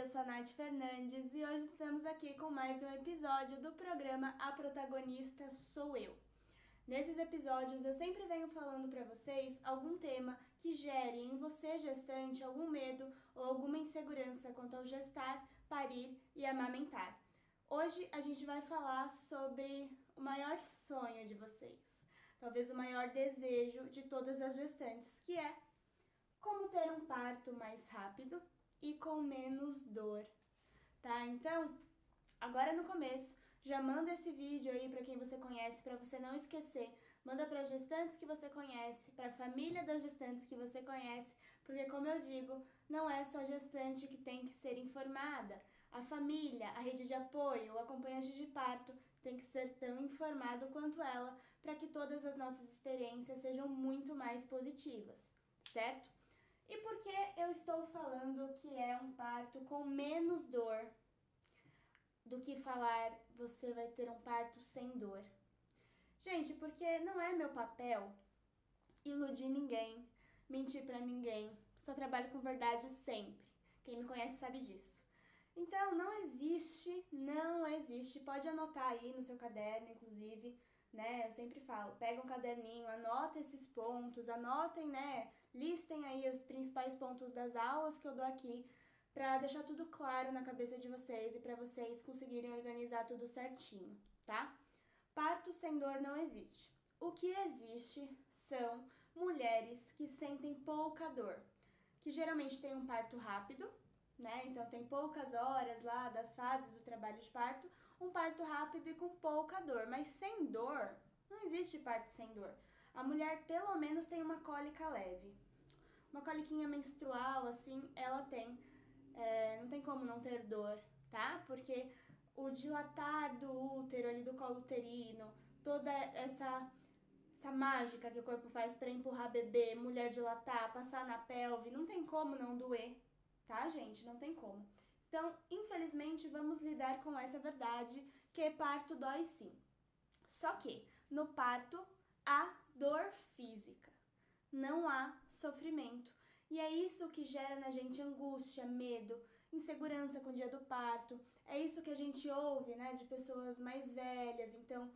eu sou a Nath Fernandes e hoje estamos aqui com mais um episódio do programa A Protagonista Sou Eu. Nesses episódios eu sempre venho falando para vocês algum tema que gere em você, gestante, algum medo ou alguma insegurança quanto ao gestar, parir e amamentar. Hoje a gente vai falar sobre o maior sonho de vocês, talvez o maior desejo de todas as gestantes, que é como ter um parto mais rápido e com menos dor, tá? Então, agora no começo, já manda esse vídeo aí para quem você conhece, para você não esquecer. Manda para gestantes que você conhece, para a família das gestantes que você conhece, porque como eu digo, não é só a gestante que tem que ser informada. A família, a rede de apoio, o acompanhante de parto tem que ser tão informado quanto ela, para que todas as nossas experiências sejam muito mais positivas, certo? E por que eu estou falando que é um parto com menos dor do que falar você vai ter um parto sem dor? Gente, porque não é meu papel iludir ninguém, mentir pra ninguém. Só trabalho com verdade sempre. Quem me conhece sabe disso. Então, não existe, pode anotar aí no seu caderno, inclusive, né? Eu sempre falo, pega um caderninho, anota esses pontos, anotem, né? Listem aí os principais pontos das aulas que eu dou aqui, para deixar tudo claro na cabeça de vocês e para vocês conseguirem organizar tudo certinho, tá? Parto sem dor não existe. O que existe são mulheres que sentem pouca dor, que geralmente têm um parto rápido, né? Então tem poucas horas lá das fases do trabalho de parto, um parto rápido e com pouca dor, mas sem dor, não existe parto sem dor. A mulher pelo menos tem uma cólica leve. Uma coliquinha menstrual, assim, ela tem. Não tem como não ter dor, tá? Porque o dilatar do útero, ali do colo uterino, toda essa mágica que o corpo faz para empurrar bebê, mulher dilatar, passar na pelve, não tem como não doer, tá, gente? Não tem como. Então, infelizmente, vamos lidar com essa verdade que parto dói sim. Só que no parto há dor física, não há sofrimento. E é isso que gera na gente angústia, medo, insegurança com o dia do parto. É isso que a gente ouve, né, de pessoas mais velhas, então,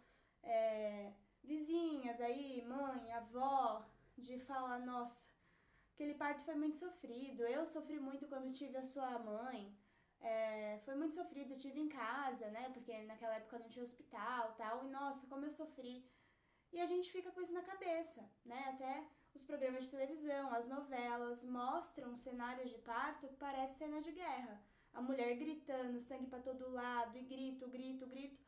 vizinhas aí, mãe, avó, de falar, nossa, aquele parto foi muito sofrido, eu sofri muito quando tive a sua mãe, foi muito sofrido, eu tive em casa, né, porque naquela época não tinha hospital, tal, e nossa, como eu sofri. E a gente fica com isso na cabeça, né, até os programas de televisão, as novelas mostram cenários de parto que parece cena de guerra. A mulher gritando, sangue pra todo lado, e grito, grito, grito.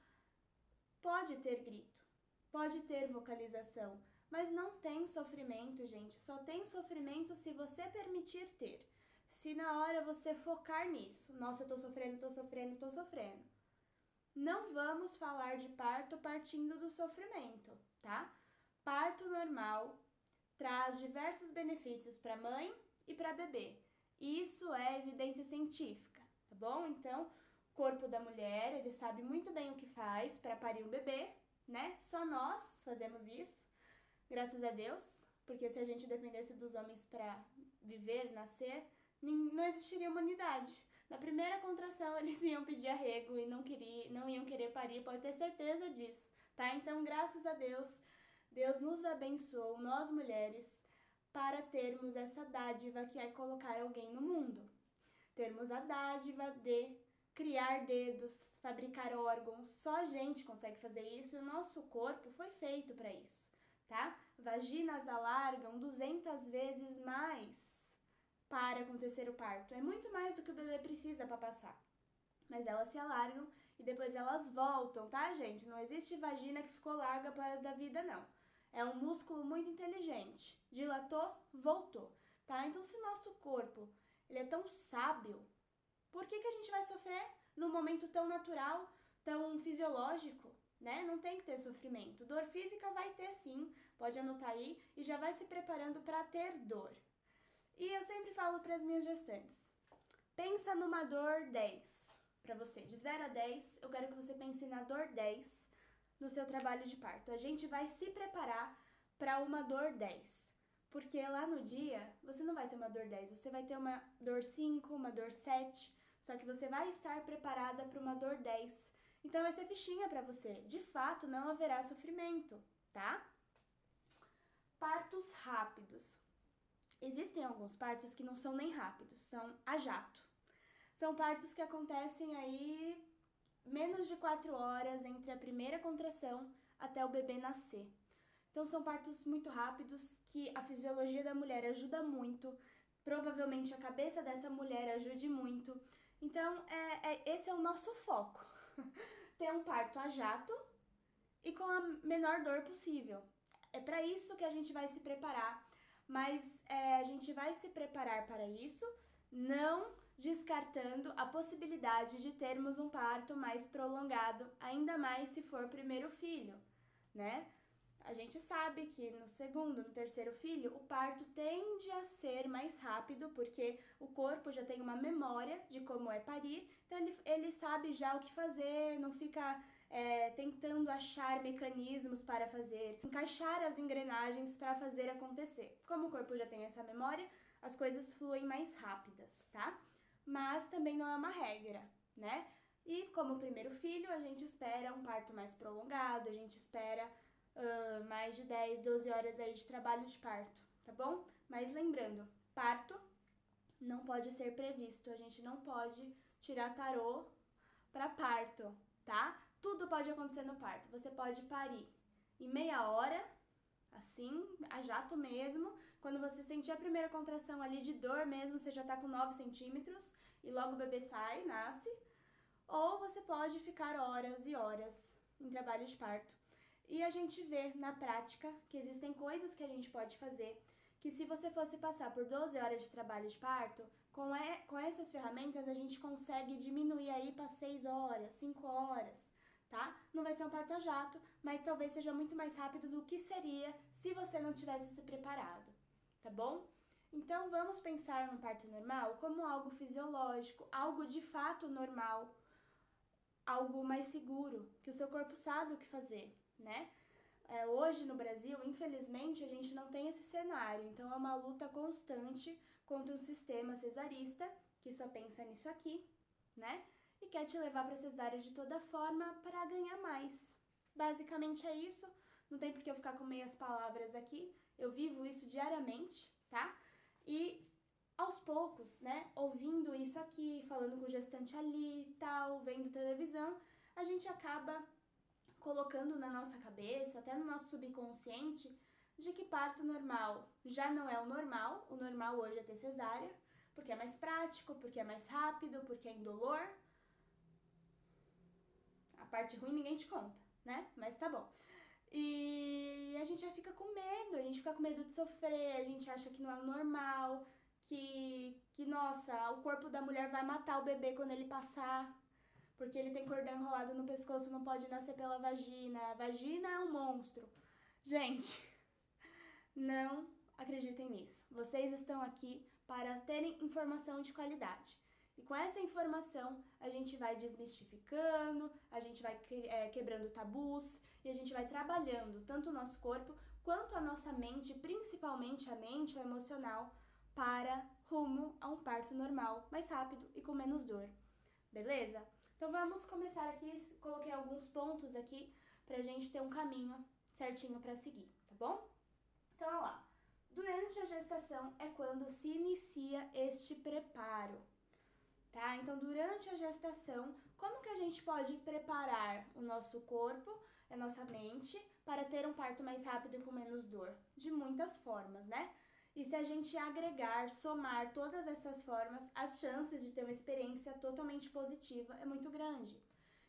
Pode ter grito, pode ter vocalização, mas não tem sofrimento, gente. Só tem sofrimento se você permitir ter. Se na hora você focar nisso, nossa, eu tô sofrendo, tô sofrendo, tô sofrendo. Não vamos falar de parto partindo do sofrimento, tá? Parto normal traz diversos benefícios para a mãe e para bebê. Isso é evidência científica, tá bom? Então, o corpo da mulher, ele sabe muito bem o que faz para parir um bebê, né? Só nós fazemos isso, graças a Deus, porque se a gente dependesse dos homens para viver, nascer, não existiria humanidade. Na primeira contração, eles iam pedir arrego e não iam querer parir, pode ter certeza disso, tá? Então, graças a Deus, Deus nos abençoou, nós mulheres, para termos essa dádiva que é colocar alguém no mundo. Termos a dádiva de criar dedos, fabricar órgãos. Só a gente consegue fazer isso e o nosso corpo foi feito para isso, tá? Vaginas alargam 200 vezes mais para acontecer o parto. É muito mais do que o bebê precisa para passar. Mas elas se alargam e depois elas voltam, tá, gente? Não existe vagina que ficou larga para o resto da vida, não. É um músculo muito inteligente. Dilatou, voltou, tá? Então, se o nosso corpo ele é tão sábio, por que a gente vai sofrer num momento tão natural, tão fisiológico, né? Não tem que ter sofrimento. Dor física vai ter sim, pode anotar aí e já vai se preparando para ter dor. E eu sempre falo para as minhas gestantes, pensa numa dor 10 para você. De 0 a 10, eu quero que você pense na dor 10 no seu trabalho de parto. A gente vai se preparar para uma dor 10. Porque lá no dia, você não vai ter uma dor 10, você vai ter uma dor 5, uma dor 7. só que você vai estar preparada para uma dor 10. Então vai ser fichinha para você. De fato, não haverá sofrimento, tá? Partos rápidos. Existem alguns partos que não são nem rápidos, são a jato. São partos que acontecem aí menos de 4 horas entre a primeira contração até o bebê nascer. Então são partos muito rápidos que a fisiologia da mulher ajuda muito, provavelmente a cabeça dessa mulher ajude muito. Então esse é o nosso foco, ter um parto a jato e com a menor dor possível. É para isso que a gente vai se preparar, mas a gente vai se preparar para isso, não descartando a possibilidade de termos um parto mais prolongado, ainda mais se for primeiro filho, né? A gente sabe que no segundo, no terceiro filho, o parto tende a ser mais rápido, porque o corpo já tem uma memória de como é parir, então ele sabe já o que fazer, não fica tentando achar mecanismos para fazer, encaixar as engrenagens para fazer acontecer. Como o corpo já tem essa memória, as coisas fluem mais rápidas, tá? Mas também não é uma regra, né? E como primeiro filho, a gente espera um parto mais prolongado, a gente espera mais de 10, 12 horas aí de trabalho de parto, tá bom? Mas lembrando, parto não pode ser previsto, a gente não pode tirar tarô para parto, tá? Tudo pode acontecer no parto, você pode parir em meia hora, assim, a jato mesmo, quando você sentir a primeira contração ali de dor mesmo, você já tá com 9 centímetros e logo o bebê sai, nasce, ou você pode ficar horas e horas em trabalho de parto. E a gente vê na prática que existem coisas que a gente pode fazer, que se você fosse passar por 12 horas de trabalho de parto, com essas ferramentas a gente consegue diminuir aí para 6 horas, 5 horas, tá? Não vai ser um parto a jato, mas talvez seja muito mais rápido do que seria se você não tivesse se preparado, tá bom? Então vamos pensar no parto normal como algo fisiológico, algo de fato normal, algo mais seguro, que o seu corpo sabe o que fazer, né? Hoje no Brasil, infelizmente, a gente não tem esse cenário, então é uma luta constante contra um sistema cesarista que só pensa nisso aqui, né? E quer te levar para cesárea de toda forma para ganhar mais. Basicamente é isso, não tem por que eu ficar com meias palavras aqui, eu vivo isso diariamente, tá? E aos poucos, né, ouvindo isso aqui, falando com o gestante ali e tal, vendo televisão, a gente acaba colocando na nossa cabeça, até no nosso subconsciente, de que parto normal já não é o normal hoje é ter cesárea, porque é mais prático, porque é mais rápido, porque é indolor. A parte ruim ninguém te conta, né? Mas tá bom. E a gente já fica com medo, a gente fica com medo de sofrer, a gente acha que não é o normal, que nossa, o corpo da mulher vai matar o bebê quando ele passar, porque ele tem cordão enrolado no pescoço, não pode nascer pela vagina. A vagina é um monstro. Gente, não acreditem nisso. Vocês estão aqui para terem informação de qualidade. E com essa informação, a gente vai desmistificando, a gente vai quebrando tabus e a gente vai trabalhando tanto o nosso corpo quanto a nossa mente, principalmente a mente, o emocional, para rumo a um parto normal, mais rápido e com menos dor. Beleza? Então vamos começar aqui, coloquei alguns pontos aqui pra gente ter um caminho certinho pra seguir, tá bom? Então, olha lá. Durante a gestação é quando se inicia este preparo, tá? Então, durante a gestação, como que a gente pode preparar o nosso corpo, a nossa mente, para ter um parto mais rápido e com menos dor? De muitas formas, né? E se a gente agregar, somar todas essas formas, as chances de ter uma experiência totalmente positiva é muito grande.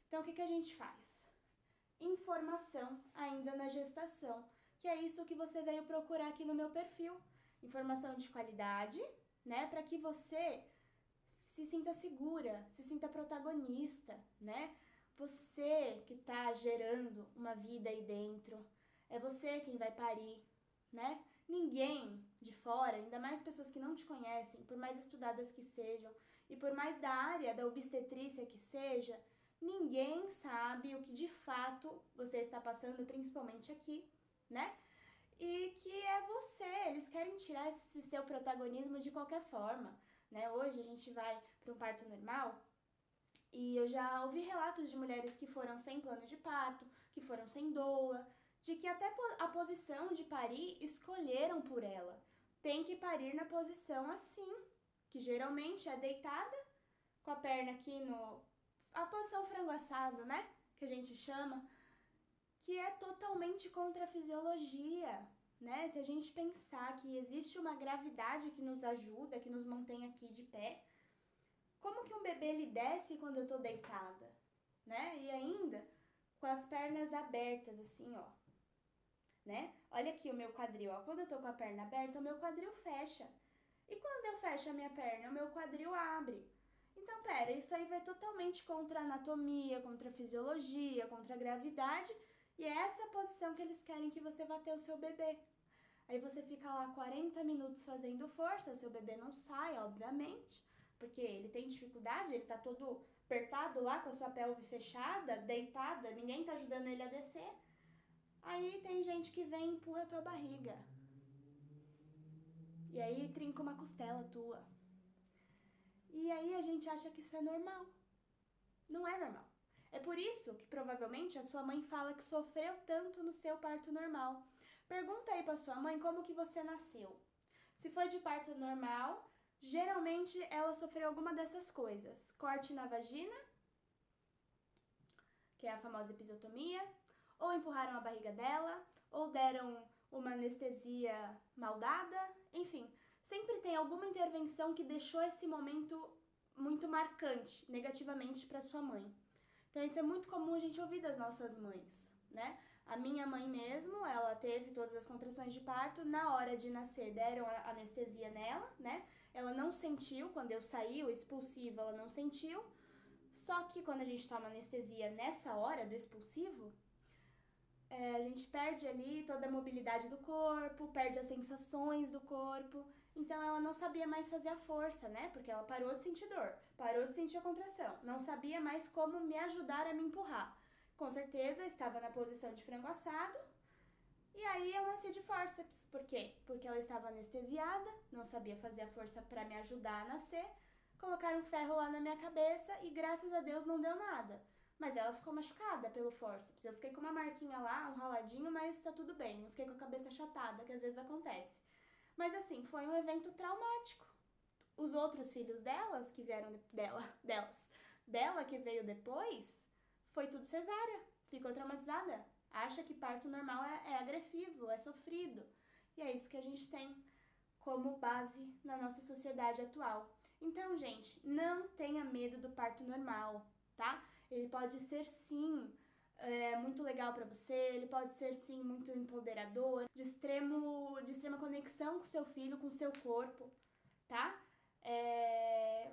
Então, o que a gente faz? Informação ainda na gestação, que é isso que você veio procurar aqui no meu perfil. Informação de qualidade, né? Para que você se sinta segura, se sinta protagonista, né? Você que tá gerando uma vida aí dentro, é você quem vai parir, né? Ninguém de fora, ainda mais pessoas que não te conhecem, por mais estudadas que sejam e por mais da área da obstetrícia que seja, ninguém sabe o que de fato você está passando, principalmente aqui, né? E que é você, eles querem tirar esse seu protagonismo de qualquer forma. né? Hoje a gente vai para um parto normal e eu já ouvi relatos de mulheres que foram sem plano de parto, que foram sem doula, de que até a posição de parir escolheram por ela. Tem que parir na posição assim, que geralmente é deitada, com a perna aqui a posição frango assado, né? Que a gente chama, que é totalmente contra a fisiologia, né? Se a gente pensar que existe uma gravidade que nos ajuda, que nos mantém aqui de pé, como que um bebê ele desce quando eu tô deitada, né? E ainda com as pernas abertas, assim, ó, né? Olha aqui o meu quadril, ó. Quando eu tô com a perna aberta, o meu quadril fecha. E quando eu fecho a minha perna, o meu quadril abre. Então, pera, isso aí vai totalmente contra a anatomia, contra a fisiologia, contra a gravidade, e é essa posição que eles querem que você vá ter o seu bebê. Aí você fica lá 40 minutos fazendo força, seu bebê não sai, obviamente, porque ele tem dificuldade, ele tá todo apertado lá com a sua pelve fechada, deitada, ninguém tá ajudando ele a descer. Aí tem gente que vem e empurra a tua barriga. E aí trinca uma costela tua. E aí a gente acha que isso é normal. Não é normal. É por isso que provavelmente a sua mãe fala que sofreu tanto no seu parto normal. Pergunta aí pra sua mãe como que você nasceu. Se foi de parto normal, geralmente ela sofreu alguma dessas coisas. Corte na vagina, que é a famosa episiotomia, ou empurraram a barriga dela, ou deram uma anestesia mal dada, enfim. Sempre tem alguma intervenção que deixou esse momento muito marcante, negativamente para sua mãe. Então isso é muito comum a gente ouvir das nossas mães, né? A minha mãe mesmo, ela teve todas as contrações de parto, na hora de nascer deram a anestesia nela, né? Ela não sentiu, quando eu saí, o expulsivo, ela não sentiu. Só que quando a gente toma anestesia nessa hora do expulsivo, a gente perde ali toda a mobilidade do corpo, perde as sensações do corpo. Então ela não sabia mais fazer a força, né? Porque ela parou de sentir dor, parou de sentir a contração, não sabia mais como me ajudar a me empurrar. Com certeza estava na posição de frango assado. E aí eu nasci de fórceps. Por quê? Porque ela estava anestesiada, não sabia fazer a força para me ajudar a nascer. Colocaram um ferro lá na minha cabeça e graças a Deus não deu nada. Mas ela ficou machucada pelo fórceps. Eu fiquei com uma marquinha lá, um raladinho, mas tá tudo bem. Não fiquei com a cabeça achatada, que às vezes acontece. Mas assim, foi um evento traumático. Os outros filhos delas, que vieram dela que veio depois, foi tudo cesárea. Ficou traumatizada. Acha que parto normal é agressivo, é sofrido. E é isso que a gente tem como base na nossa sociedade atual. Então, gente, não tenha medo do parto normal, tá? Ele pode ser sim muito legal para você, ele pode ser sim muito empoderador, de extrema conexão com seu filho, com seu corpo, tá?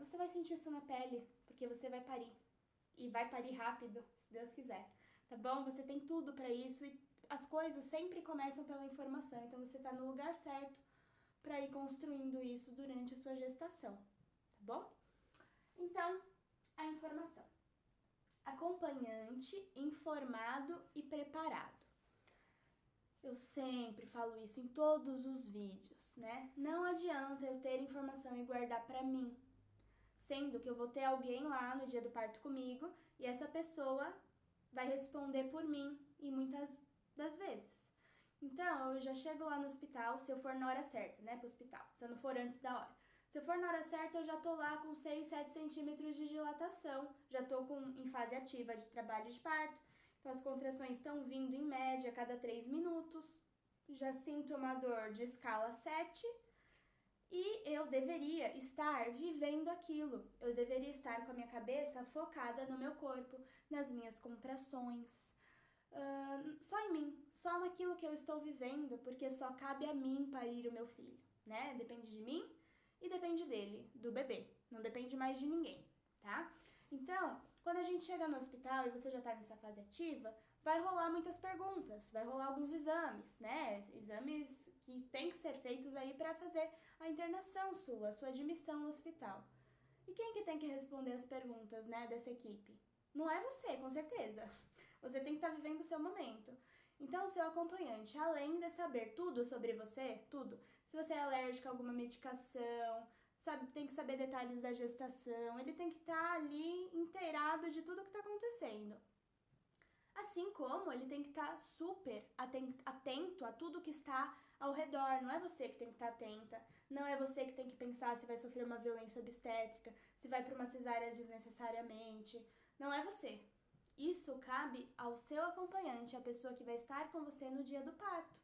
Você vai sentir isso na pele, porque você vai parir. E vai parir rápido, se Deus quiser, tá bom? Você tem tudo para isso e as coisas sempre começam pela informação, então você tá no lugar certo para ir construindo isso durante a sua gestação, tá bom? Então, a informação. Acompanhante, informado e preparado. Eu sempre falo isso em todos os vídeos, né? Não adianta eu ter informação e guardar pra mim, sendo que eu vou ter alguém lá no dia do parto comigo e essa pessoa vai responder por mim e muitas das vezes. Então, eu já chego lá no hospital, se eu for na hora certa, né, pro hospital, se eu não for antes da hora. Se eu for na hora certa, eu já tô lá com 6, 7 centímetros de dilatação, já tô em fase ativa de trabalho de parto, então as contrações estão vindo em média a cada 3 minutos, já sinto uma dor de escala 7 e eu deveria estar vivendo aquilo, eu deveria estar com a minha cabeça focada no meu corpo, nas minhas contrações, só em mim, só naquilo que eu estou vivendo, porque só cabe a mim parir o meu filho, né? Depende de mim e depende dele, do bebê, não depende mais de ninguém, tá? Então, quando a gente chega no hospital e você já tá nessa fase ativa, vai rolar muitas perguntas, vai rolar alguns exames, né? Exames que tem que ser feitos aí para fazer a internação sua, a sua admissão no hospital. E quem que tem que responder as perguntas, né, dessa equipe? Não é você, com certeza. Você tem que estar vivendo o seu momento. Então, o seu acompanhante, além de saber tudo sobre você, tudo, se você é alérgico a alguma medicação, tem que saber detalhes da gestação, ele tem que estar ali inteirado de tudo que está acontecendo. Assim como ele tem que estar super atento a tudo que está ao redor. Não é você que tem que estar atenta, não é você que tem que pensar se vai sofrer uma violência obstétrica, se vai para uma cesárea desnecessariamente. Não é você. Isso cabe ao seu acompanhante, a pessoa que vai estar com você no dia do parto,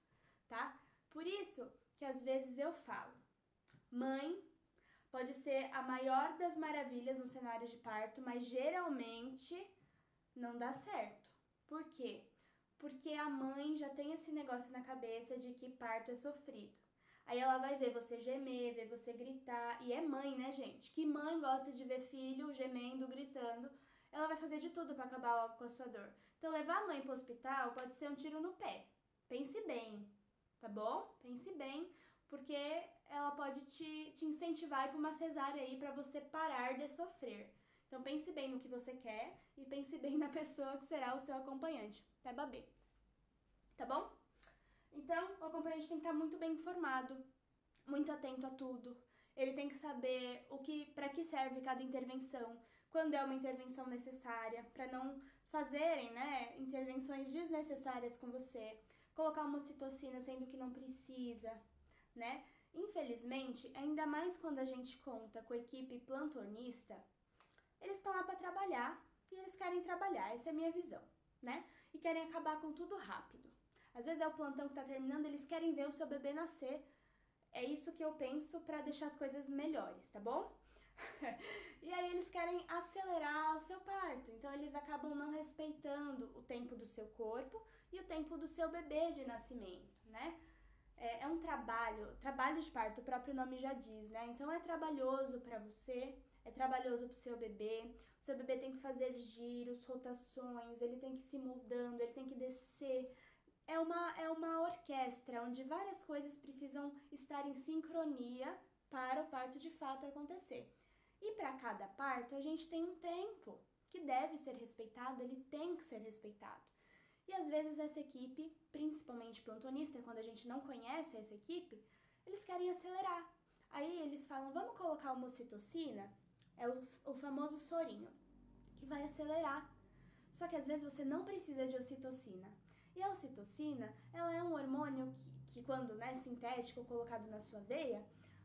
tá? Por isso que às vezes eu falo, mãe pode ser a maior das maravilhas no cenário de parto, mas geralmente não dá certo. Por quê? Porque a mãe já tem esse negócio na cabeça de que parto é sofrido. Aí ela vai ver você gemer, ver você gritar, e é mãe, né, gente? Que mãe gosta de ver filho gemendo, gritando? Ela vai fazer de tudo para acabar logo com a sua dor. Então levar a mãe para o hospital pode ser um tiro no pé. Pense bem, tá bom? Pense bem, porque ela pode te incentivar para uma cesárea aí para você parar de sofrer. Então pense bem no que você quer e pense bem na pessoa que será o seu acompanhante, até babê. Tá bom? Então, o acompanhante tem que estar muito bem informado, muito atento a tudo. Ele tem que saber para que serve cada intervenção, quando é uma intervenção necessária, para não fazerem, né, intervenções desnecessárias com você, colocar uma ocitocina sendo que não precisa, né? Infelizmente, ainda mais quando a gente conta com a equipe plantonista, eles estão lá para trabalhar e eles querem trabalhar, essa é a minha visão, né? E querem acabar com tudo rápido. Às vezes é o plantão que tá terminando, eles querem ver o seu bebê nascer. É isso que eu penso para deixar as coisas melhores, tá bom? E aí eles querem acelerar o seu parto, então eles acabam não respeitando o tempo do seu corpo e o tempo do seu bebê de nascimento, né? É um trabalho de parto, o próprio nome já diz, né? Então é trabalhoso para você, é trabalhoso pro seu bebê. O seu bebê tem que fazer giros, rotações, ele tem que ir se moldando, ele tem que descer. É uma orquestra onde várias coisas precisam estar em sincronia para o parto de fato acontecer. E para cada parto a gente tem um tempo que deve ser respeitado, ele tem que ser respeitado. E às vezes essa equipe, principalmente plantonista, quando a gente não conhece essa equipe, eles querem acelerar. Aí eles falam, vamos colocar uma ocitocina, é o famoso sorinho, que vai acelerar. Só que às vezes você não precisa de ocitocina. E a ocitocina, ela é um hormônio que quando, né, sintético, colocado na sua veia,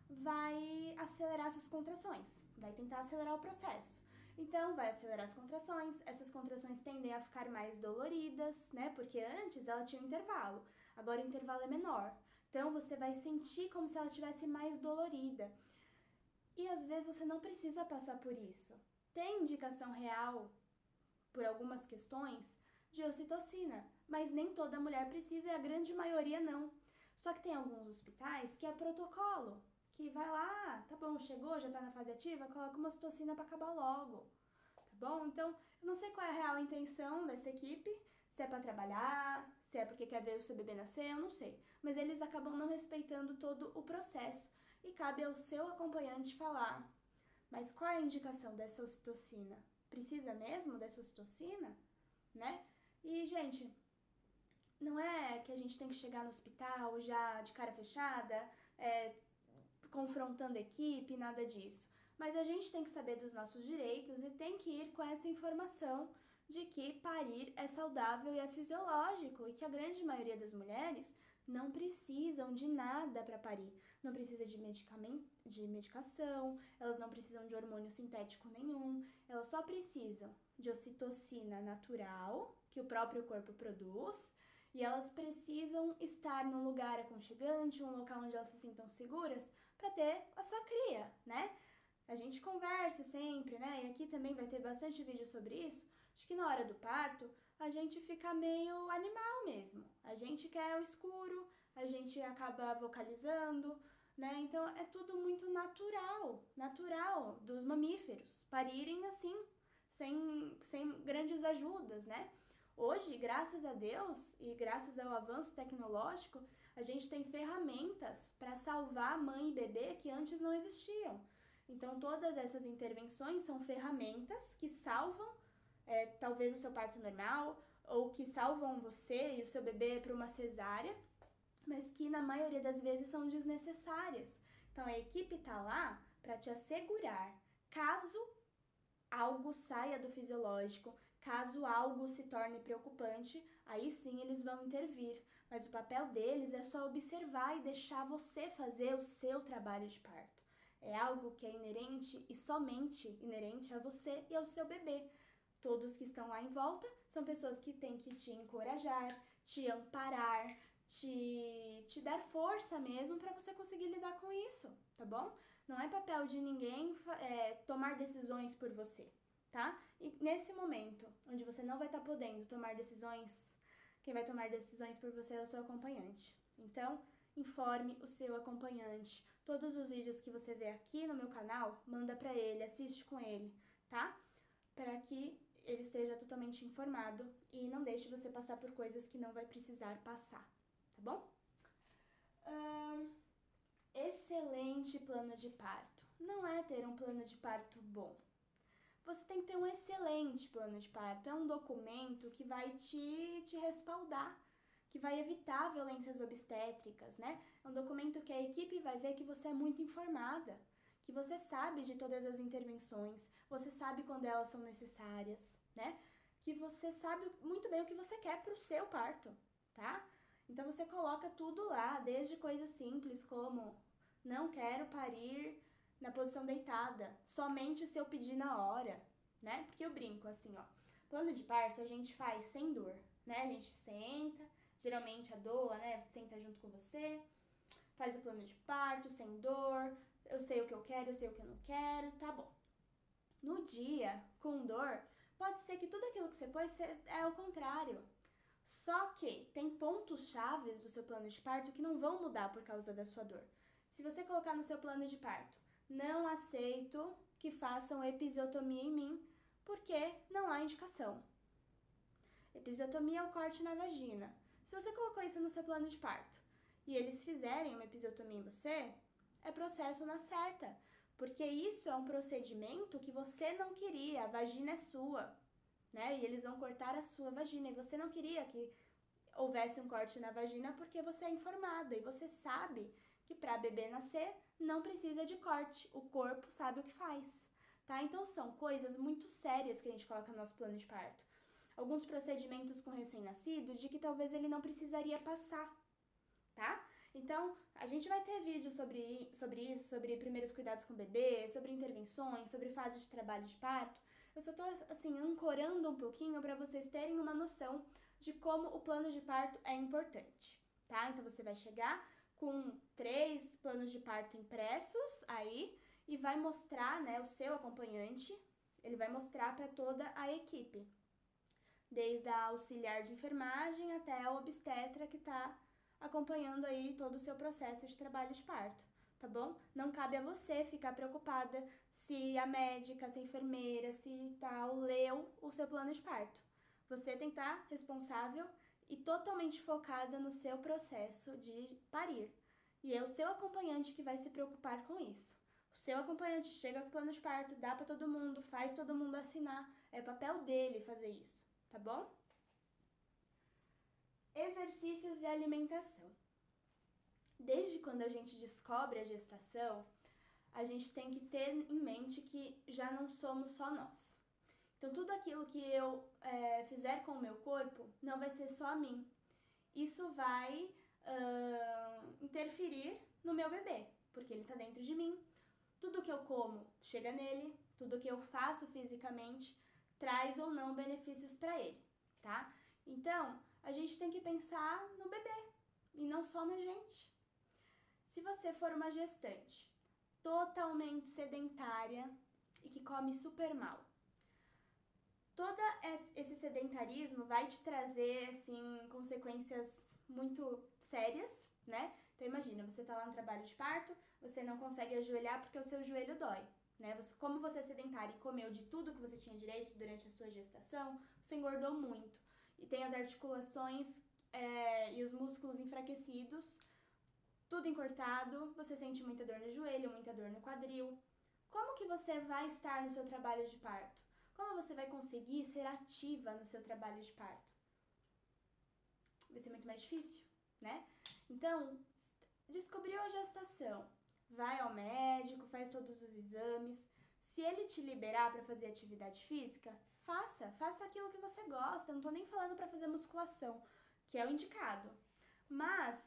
vai acelerar suas contrações, vai tentar acelerar o processo. Então, vai acelerar as contrações, essas contrações tendem a ficar mais doloridas, né, porque antes ela tinha um intervalo, agora o intervalo é menor. Então, você vai sentir como se ela estivesse mais dolorida. E às vezes você não precisa passar por isso. Tem indicação real, por algumas questões, de ocitocina, mas nem toda mulher precisa e a grande maioria não. Só que tem alguns hospitais que é protocolo, que vai lá, tá bom, chegou, já tá na fase ativa, coloca uma ocitocina para acabar logo, tá bom? Então, eu não sei qual é a real intenção dessa equipe, se é para trabalhar, se é porque quer ver o seu bebê nascer, eu não sei. Mas eles acabam não respeitando todo o processo e cabe ao seu acompanhante falar, mas qual é a indicação dessa ocitocina? Precisa mesmo dessa ocitocina? Né? E, gente, não é que a gente tem que chegar no hospital já de cara fechada, confrontando a equipe, nada disso. Mas a gente tem que saber dos nossos direitos e tem que ir com essa informação de que parir é saudável e é fisiológico e que a grande maioria das mulheres não precisam de nada para parir. Não precisa de medicação, elas não precisam de hormônio sintético nenhum, elas só precisam de ocitocina natural, que o próprio corpo produz, e elas precisam estar num lugar aconchegante, um local onde elas se sintam seguras para ter a sua cria, né? A gente conversa sempre, né? E aqui também vai ter bastante vídeo sobre isso. Acho que na hora do parto, a gente fica meio animal mesmo. A gente quer o escuro, a gente acaba vocalizando, né? Então é tudo muito natural dos mamíferos parirem assim, sem grandes ajudas, né? Hoje, graças a Deus e graças ao avanço tecnológico, a gente tem ferramentas para salvar mãe e bebê que antes não existiam. Então, todas essas intervenções são ferramentas que salvam talvez o seu parto normal ou que salvam você e o seu bebê para uma cesárea, mas que na maioria das vezes são desnecessárias. Então, a equipe está lá para te assegurar, caso algo saia do fisiológico, caso algo se torne preocupante, aí sim eles vão intervir. Mas o papel deles é só observar e deixar você fazer o seu trabalho de parto. É algo que é inerente e somente inerente a você e ao seu bebê. Todos que estão lá em volta são pessoas que têm que te encorajar, te amparar, te dar força mesmo para você conseguir lidar com isso, tá bom? Não é papel de ninguém tomar decisões por você, tá? E nesse momento, onde você não vai estar podendo tomar decisões, quem vai tomar decisões por você é o seu acompanhante. Então, informe o seu acompanhante. Todos os vídeos que você vê aqui no meu canal, manda para ele, assiste com ele, tá? Para que ele esteja totalmente informado e não deixe você passar por coisas que não vai precisar passar, tá bom? Excelente plano de parto. Não é ter um plano de parto bom. Você tem que ter um excelente plano de parto. É um documento que vai te respaldar, que vai evitar violências obstétricas, né? É um documento que a equipe vai ver que você é muito informada, que você sabe de todas as intervenções, você sabe quando elas são necessárias, né? Que você sabe muito bem o que você quer para o seu parto, tá? Então você coloca tudo lá, desde coisas simples como não quero parir na posição deitada, somente se eu pedir na hora, né? Porque eu brinco assim, ó. Plano de parto a gente faz sem dor, né? A gente senta, geralmente a doula, né, senta junto com você, faz o plano de parto sem dor, eu sei o que eu quero, eu sei o que eu não quero, tá bom. No dia, com dor, pode ser que tudo aquilo que você pôs é o contrário. Só que tem pontos chaves do seu plano de parto que não vão mudar por causa da sua dor. Se você colocar no seu plano de parto, não aceito que façam episiotomia em mim, porque não há indicação. Episiotomia é o corte na vagina. Se você colocou isso no seu plano de parto e eles fizerem uma episiotomia em você, é processo na certa, porque isso é um procedimento que você não queria, a vagina é sua, né? E eles vão cortar a sua vagina e você não queria que houvesse um corte na vagina porque você é informada e você sabe que para bebê nascer não precisa de corte, o corpo sabe o que faz, tá? Então são coisas muito sérias que a gente coloca no nosso plano de parto. Alguns procedimentos com recém-nascido de que talvez ele não precisaria passar, tá? Então, a gente vai ter vídeo sobre isso, sobre primeiros cuidados com o bebê, sobre intervenções, sobre fase de trabalho de parto. Eu só tô, assim, ancorando um pouquinho para vocês terem uma noção de como o plano de parto é importante, tá? Então, você vai chegar com 3 planos de parto impressos aí e vai mostrar, né, o seu acompanhante, ele vai mostrar para toda a equipe, desde a auxiliar de enfermagem até a obstetra que está acompanhando aí todo o seu processo de trabalho de parto, tá bom? Não cabe a você ficar preocupada se a médica, se a enfermeira, se tal, leu o seu plano de parto. Você tem que estar responsável e totalmente focada no seu processo de parir. E é o seu acompanhante que vai se preocupar com isso. O seu acompanhante chega com o plano de parto, dá para todo mundo, faz todo mundo assinar. É papel dele fazer isso, tá bom? Exercícios e alimentação. Desde quando a gente descobre a gestação, a gente tem que ter em mente que já não somos só nós. Então, tudo aquilo que eu fizer com o meu corpo não vai ser só a mim. Isso vai interferir no meu bebê, porque ele está dentro de mim. Tudo que eu como chega nele, tudo que eu faço fisicamente traz ou não benefícios para ele, tá? Então, a gente tem que pensar no bebê e não só na gente. Se você for uma gestante totalmente sedentária e que come super mal, todo esse sedentarismo vai te trazer, assim, consequências muito sérias, né? Então imagina, você tá lá no trabalho de parto, você não consegue ajoelhar porque o seu joelho dói, né? Como você é sedentário e comeu de tudo que você tinha direito durante a sua gestação, você engordou muito. E tem as articulações e os músculos enfraquecidos, tudo encurtado, você sente muita dor no joelho, muita dor no quadril. Como que você vai estar no seu trabalho de parto? Como você vai conseguir ser ativa no seu trabalho de parto? Vai ser muito mais difícil, né? Então, descobriu a gestação, vai ao médico, faz todos os exames. Se ele te liberar para fazer atividade física, faça aquilo que você gosta. Eu não tô nem falando para fazer musculação, que é o indicado. Mas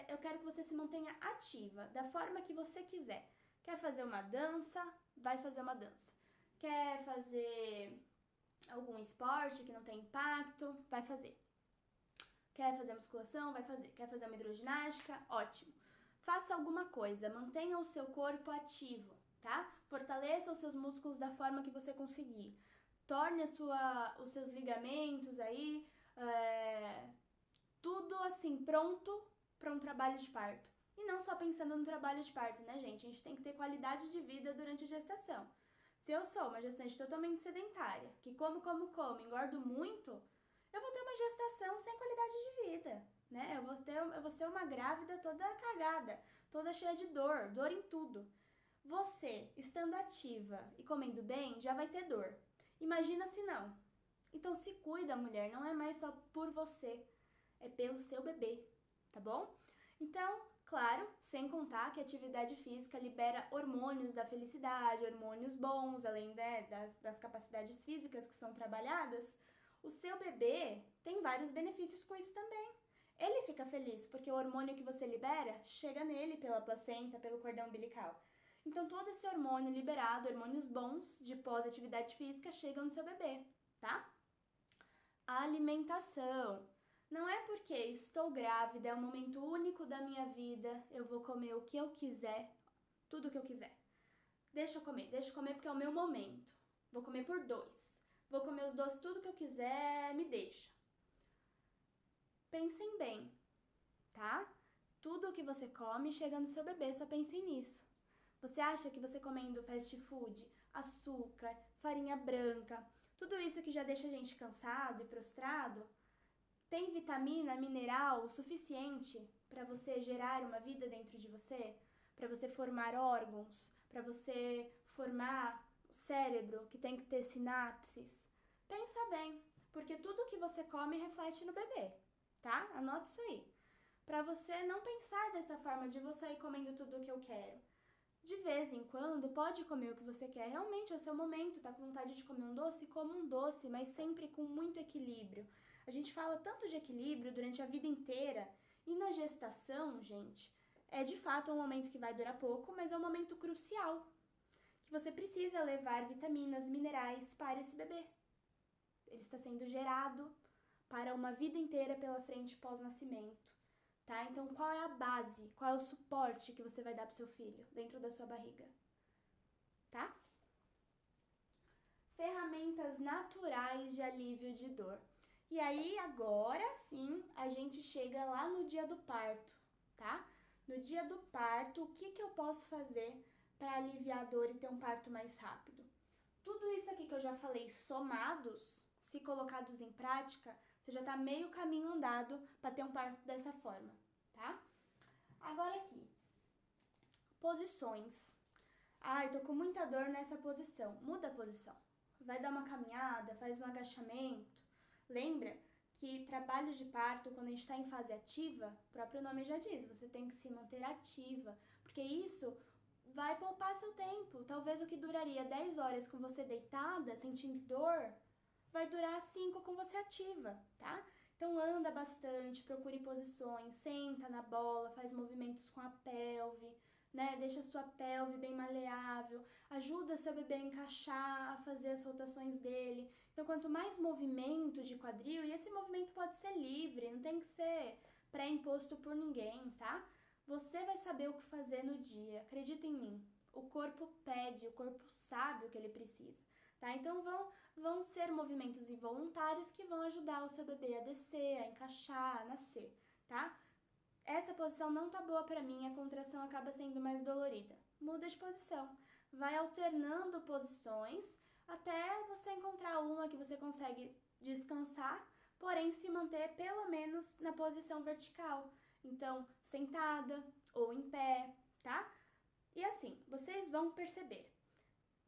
eu quero que você se mantenha ativa, da forma que você quiser. Quer fazer uma dança? Vai fazer uma dança. Quer fazer algum esporte que não tem impacto? Vai fazer. Quer fazer musculação? Vai fazer. Quer fazer uma hidroginástica? Ótimo. Faça alguma coisa, mantenha o seu corpo ativo, tá? Fortaleça os seus músculos da forma que você conseguir. Torne os seus ligamentos aí, tudo assim, pronto para um trabalho de parto. E não só pensando no trabalho de parto, né, gente? A gente tem que ter qualidade de vida durante a gestação. Se eu sou uma gestante totalmente sedentária, que como, engordo muito, eu vou ter uma gestação sem qualidade de vida, né? Eu vou ser uma grávida toda cagada, toda cheia de dor em tudo. Você, estando ativa e comendo bem, já vai ter dor. Imagina se não. Então se cuida, mulher, não é mais só por você, é pelo seu bebê, tá bom? Então, claro, sem contar que a atividade física libera hormônios da felicidade, hormônios bons, além das capacidades físicas que são trabalhadas. O seu bebê tem vários benefícios com isso também. Ele fica feliz porque o hormônio que você libera chega nele pela placenta, pelo cordão umbilical. Então, todo esse hormônio liberado, hormônios bons de pós-atividade física, chegam no seu bebê, tá? A alimentação. Não é porque estou grávida, é um momento único da minha vida, eu vou comer o que eu quiser, tudo o que eu quiser. Deixa eu comer porque é o meu momento. Vou comer por 2. Vou comer os doces, tudo que eu quiser, me deixa. Pensem bem, tá? Tudo o que você come chega no seu bebê, só pensem nisso. Você acha que você comendo fast food, açúcar, farinha branca, tudo isso que já deixa a gente cansado e prostrado, tem vitamina, mineral o suficiente para você gerar uma vida dentro de você? Para você formar órgãos? Para você formar o cérebro, que tem que ter sinapses? Pensa bem, porque tudo que você come reflete no bebê, tá? Anota isso aí. Para você não pensar dessa forma de você ir comendo tudo o que eu quero. De vez em quando, pode comer o que você quer. Realmente é o seu momento, tá com vontade de comer um doce? Coma um doce, mas sempre com muito equilíbrio. A gente fala tanto de equilíbrio durante a vida inteira. E na gestação, gente, é de fato um momento que vai durar pouco, mas é um momento crucial. Que você precisa levar vitaminas, minerais para esse bebê. Ele está sendo gerado para uma vida inteira pela frente pós-nascimento. Tá? Então, qual é a base, qual é o suporte que você vai dar pro seu filho dentro da sua barriga? Tá? Ferramentas naturais de alívio de dor. E aí, agora sim, a gente chega lá no dia do parto, tá? No dia do parto, o que eu posso fazer para aliviar a dor e ter um parto mais rápido? Tudo isso aqui que eu já falei, somados, se colocados em prática, você já está meio caminho andado para ter um parto dessa forma, tá? Agora aqui, posições. Ai, tô com muita dor nessa posição. Muda a posição. Vai dar uma caminhada, faz um agachamento. Lembra que trabalho de parto, quando a gente está em fase ativa, o próprio nome já diz, você tem que se manter ativa, porque isso vai poupar seu tempo. Talvez o que duraria 10 horas com você deitada, sentindo dor, vai durar 5 com você ativa, tá? Então anda bastante, procure posições, senta na bola, faz movimentos com a pelve, né? Deixa a sua pelve bem maleável, ajuda seu bebê a encaixar, a fazer as rotações dele. Então quanto mais movimento de quadril, e esse movimento pode ser livre, não tem que ser pré-imposto por ninguém, tá? Você vai saber o que fazer no dia, acredita em mim. O corpo pede, o corpo sabe o que ele precisa. Tá? Então vão ser movimentos involuntários que vão ajudar o seu bebê a descer, a encaixar, a nascer, tá? Essa posição não tá boa pra mim, a contração acaba sendo mais dolorida. Muda de posição. Vai alternando posições até você encontrar uma que você consegue descansar, porém se manter pelo menos na posição vertical. Então, sentada ou em pé, tá? E assim, vocês vão perceber.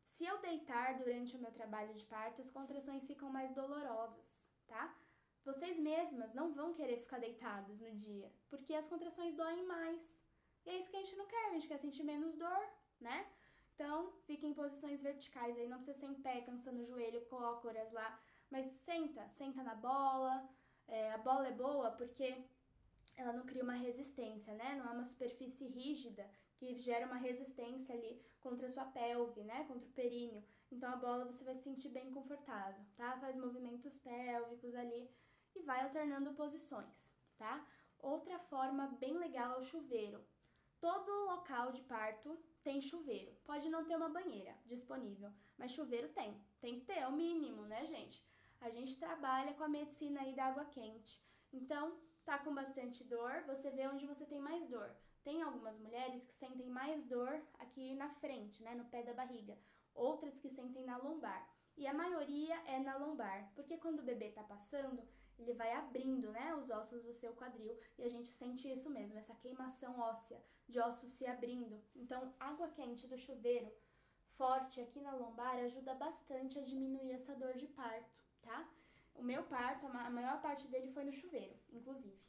Se eu deitar durante o meu trabalho de parto, as contrações ficam mais dolorosas, tá? Vocês mesmas não vão querer ficar deitadas no dia, porque as contrações doem mais, E é isso que a gente não quer, a gente quer sentir menos dor, né? Então, fica em posições verticais aí, não precisa ser em pé, cansando o joelho, cócoras lá, mas senta na bola. A bola é boa porque ela não cria uma resistência, né? Não é uma superfície rígida que gera uma resistência ali contra a sua pelve, né? Contra o períneo. Então a bola você vai se sentir bem confortável, tá? Faz movimentos pélvicos ali e vai alternando posições, tá? Outra forma bem legal é o chuveiro. Todo local de parto tem chuveiro. Pode não ter uma banheira disponível, mas chuveiro tem. Tem que ter, é o mínimo, né, gente? A gente trabalha com a medicina aí da água quente. Então, tá com bastante dor, você vê onde você tem mais dor. Tem algumas mulheres que sentem mais dor aqui na frente, né, no pé da barriga. Outras que sentem na lombar. E a maioria é na lombar, porque quando o bebê tá passando, ele vai abrindo, né, os ossos do seu quadril e a gente sente isso mesmo, essa queimação óssea de ossos se abrindo. Então, água quente do chuveiro forte aqui na lombar ajuda bastante a diminuir essa dor de parto, tá? O meu parto, a maior parte dele foi no chuveiro, inclusive.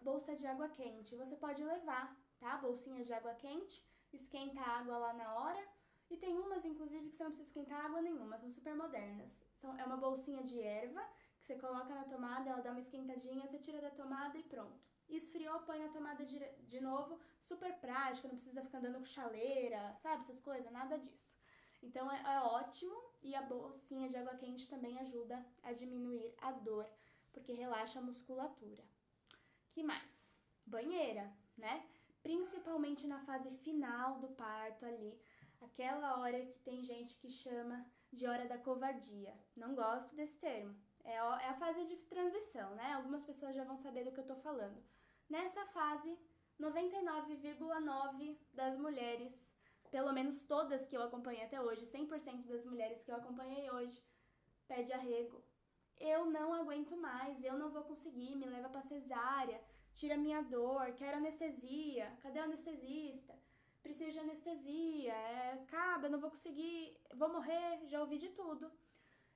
Bolsa de água quente, você pode levar, tá? Bolsinhas de água quente, esquenta a água lá na hora. E tem umas, inclusive, que você não precisa esquentar água nenhuma, são super modernas. É uma bolsinha de erva que você coloca na tomada, ela dá uma esquentadinha, você tira da tomada e pronto. Esfriou, põe na tomada de novo, super prático, não precisa ficar andando com chaleira, sabe, essas coisas, nada disso. Então é ótimo e a bolsinha de água quente também ajuda a diminuir a dor, porque relaxa a musculatura. Que mais? Banheira, né? Principalmente na fase final do parto ali, aquela hora que tem gente que chama de hora da covardia. Não gosto desse termo. É a fase de transição, né? Algumas pessoas já vão saber do que eu tô falando. Nessa fase, 99,9% das mulheres, pelo menos todas que eu acompanhei até hoje, 100% das mulheres que eu acompanhei hoje, pede arrego. Eu não aguento mais, eu não vou conseguir, me leva pra cesárea, tira minha dor, quero anestesia, cadê o anestesista? Preciso de anestesia, acaba, eu não vou conseguir, vou morrer, já ouvi de tudo.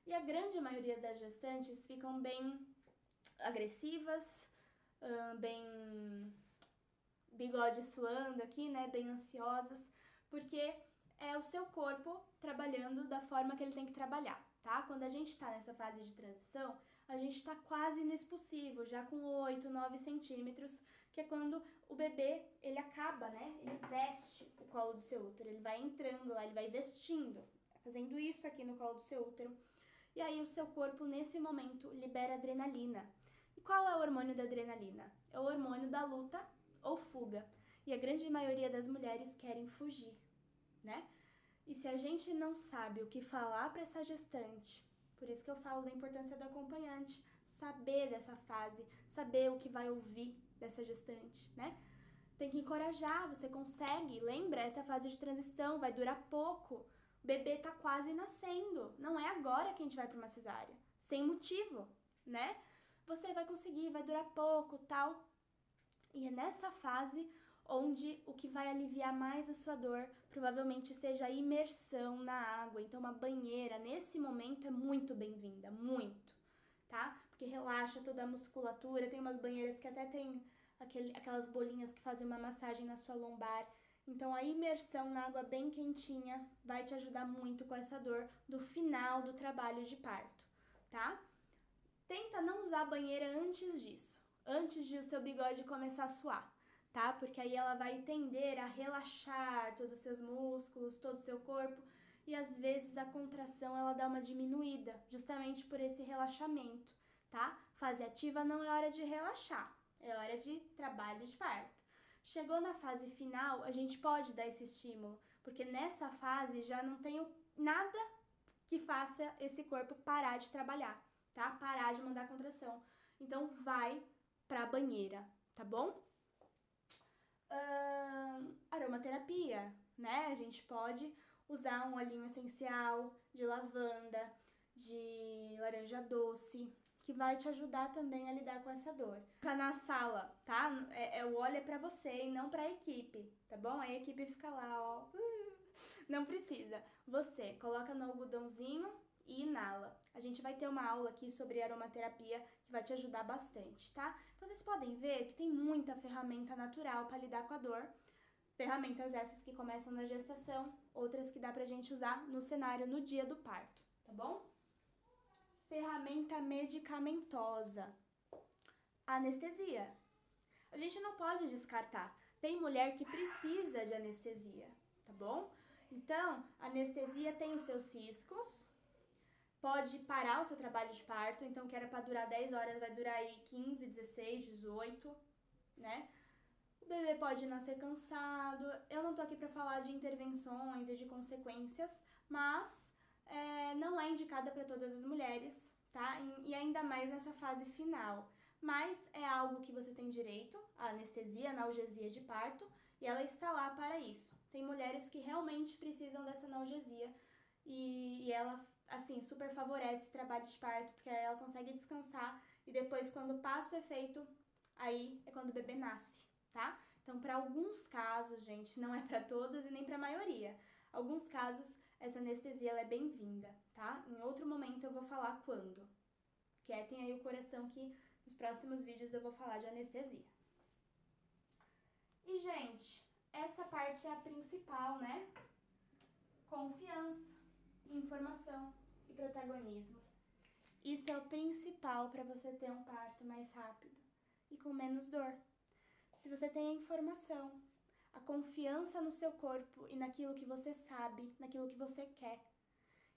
E a grande maioria das gestantes ficam bem agressivas, bem bigode suando aqui, né, bem ansiosas, porque é o seu corpo trabalhando da forma que ele tem que trabalhar, tá? Quando a gente tá nessa fase de transição, a gente tá quase no expulsivo, já com 8, 9 centímetros, que é quando o bebê, ele acaba, né? Ele veste o colo do seu útero, ele vai entrando lá, ele vai vestindo, fazendo isso aqui no colo do seu útero. E aí o seu corpo, nesse momento, libera adrenalina. E qual é o hormônio da adrenalina? É o hormônio da luta ou fuga. E a grande maioria das mulheres querem fugir, né? E se a gente não sabe o que falar para essa gestante, por isso que eu falo da importância do acompanhante, saber dessa fase, saber o que vai ouvir dessa gestante, né? Tem que encorajar, você consegue, lembra, essa fase de transição vai durar pouco, o bebê tá quase nascendo, não é agora que a gente vai para uma cesárea, sem motivo, né? Você vai conseguir, vai durar pouco, tal. E é nessa fase onde o que vai aliviar mais a sua dor provavelmente seja a imersão na água. Então, uma banheira, nesse momento, é muito bem-vinda, muito, tá? Porque relaxa toda a musculatura, tem umas banheiras que até tem aquelas bolinhas que fazem uma massagem na sua lombar. Então, a imersão na água bem quentinha vai te ajudar muito com essa dor do final do trabalho de parto, tá? Tenta não usar a banheira antes disso, antes de o seu bigode começar a suar, tá? Porque aí ela vai tender a relaxar todos os seus músculos, todo o seu corpo, e às vezes a contração ela dá uma diminuída, justamente por esse relaxamento, tá? Fase ativa não é hora de relaxar, é hora de trabalho de parto. Chegou na fase final, a gente pode dar esse estímulo, porque nessa fase já não tem nada que faça esse corpo parar de trabalhar, tá? Parar de mandar contração. Então vai pra banheira, tá bom? Aromaterapia, né? A gente pode usar um olhinho essencial de lavanda, de laranja doce, que vai te ajudar também a lidar com essa dor. Fica na sala, tá? O óleo é pra você e não pra equipe, tá bom? A equipe fica lá, ó, Não precisa. Você coloca no algodãozinho e inala. A gente vai ter uma aula aqui sobre aromaterapia que vai te ajudar bastante, tá? Então vocês podem ver que tem muita ferramenta natural para lidar com a dor. Ferramentas essas que começam na gestação, outras que dá pra gente usar no cenário no dia do parto, tá bom? Ferramenta medicamentosa. Anestesia. A gente não pode descartar. Tem mulher que precisa de anestesia, tá bom? Então, a anestesia tem os seus riscos, pode parar o seu trabalho de parto, então que era para durar 10 horas, vai durar aí 15, 16, 18, né? O bebê pode nascer cansado. Eu não tô aqui para falar de intervenções e de consequências, mas não é indicada para todas as mulheres, tá? E ainda mais nessa fase final. Mas é algo que você tem direito, a anestesia, analgesia de parto, e ela está lá para isso. Tem mulheres que realmente precisam dessa analgesia e ela, assim, super favorece o trabalho de parto, porque aí ela consegue descansar e depois, quando passa o efeito, aí é quando o bebê nasce, tá? Então, para alguns casos, gente, não é para todas e nem para a maioria. Alguns casos, essa anestesia ela é bem-vinda, tá? Em outro momento eu vou falar quando. Quietem aí o coração que nos próximos vídeos eu vou falar de anestesia. E, gente, essa parte é a principal, né? Confiança, informação e protagonismo. Isso é o principal para você ter um parto mais rápido e com menos dor. Se você tem a informação, a confiança no seu corpo e naquilo que você sabe, naquilo que você quer,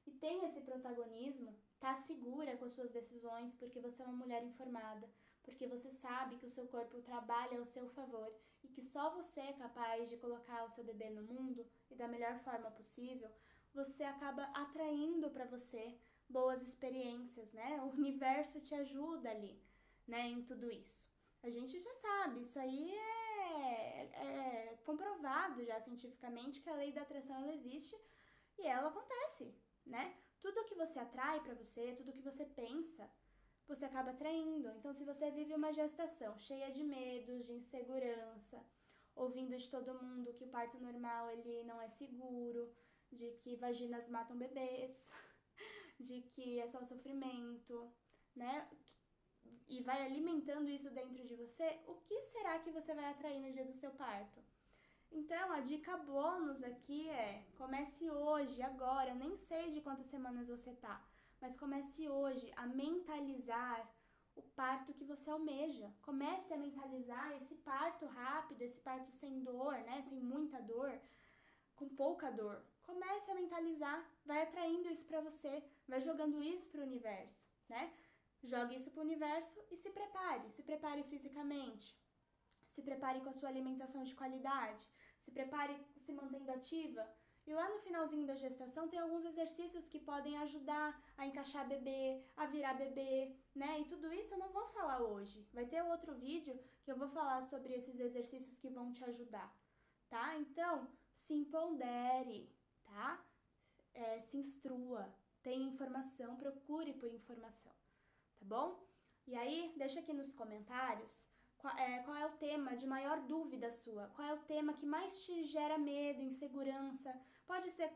e tem esse protagonismo, tá segura com as suas decisões porque você é uma mulher informada, porque você sabe que o seu corpo trabalha ao seu favor e que só você é capaz de colocar o seu bebê no mundo e da melhor forma possível, você acaba atraindo para você boas experiências, né? O universo te ajuda ali, né, em tudo isso. A gente já sabe, isso aí é comprovado já cientificamente que a lei da atração ela existe e ela acontece, né? Tudo que você atrai para você, tudo que você pensa, você acaba atraindo. Então, se você vive uma gestação cheia de medos, de insegurança, ouvindo de todo mundo que o parto normal ele não é seguro, de que vaginas matam bebês, de que é só sofrimento, né? E vai alimentando isso dentro de você, o que será que você vai atrair no dia do seu parto? Então, a dica bônus aqui é, comece hoje, agora, eu nem sei de quantas semanas você tá, mas comece hoje a mentalizar o parto que você almeja. Comece a mentalizar esse parto rápido, esse parto sem dor, né, sem muita dor, com pouca dor. Comece a mentalizar, vai atraindo isso pra você, vai jogando isso pro universo, né? Jogue isso pro universo e se prepare fisicamente. Se prepare com a sua alimentação de qualidade, se prepare se mantendo ativa. E lá no finalzinho da gestação tem alguns exercícios que podem ajudar a encaixar bebê, a virar bebê, né? E tudo isso eu não vou falar hoje. Vai ter outro vídeo que eu vou falar sobre esses exercícios que vão te ajudar, tá? Então, se empodere, tá? Se instrua, tenha informação, procure por informação, tá bom? E aí, deixa aqui nos comentários qual é o tema de maior dúvida sua, qual é o tema que mais te gera medo, insegurança. Pode ser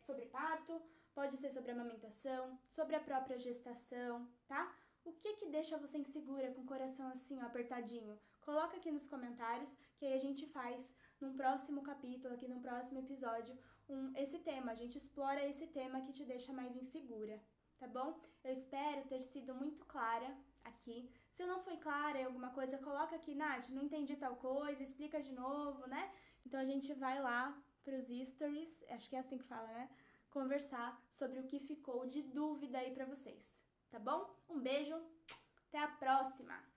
sobre parto, pode ser sobre amamentação, sobre a própria gestação, tá? O que deixa você insegura, com o coração assim, ó, apertadinho? Coloca aqui nos comentários, que aí a gente faz num próximo capítulo, aqui num próximo episódio, esse tema. A gente explora esse tema que te deixa mais insegura, tá bom? Eu espero ter sido muito clara aqui. Se eu não fui clara em alguma coisa, coloca aqui, Nath, não entendi tal coisa, explica de novo, né? Então a gente vai lá pros stories, acho que é assim que fala, né? Conversar sobre o que ficou de dúvida aí pra vocês, tá bom? Um beijo, até a próxima!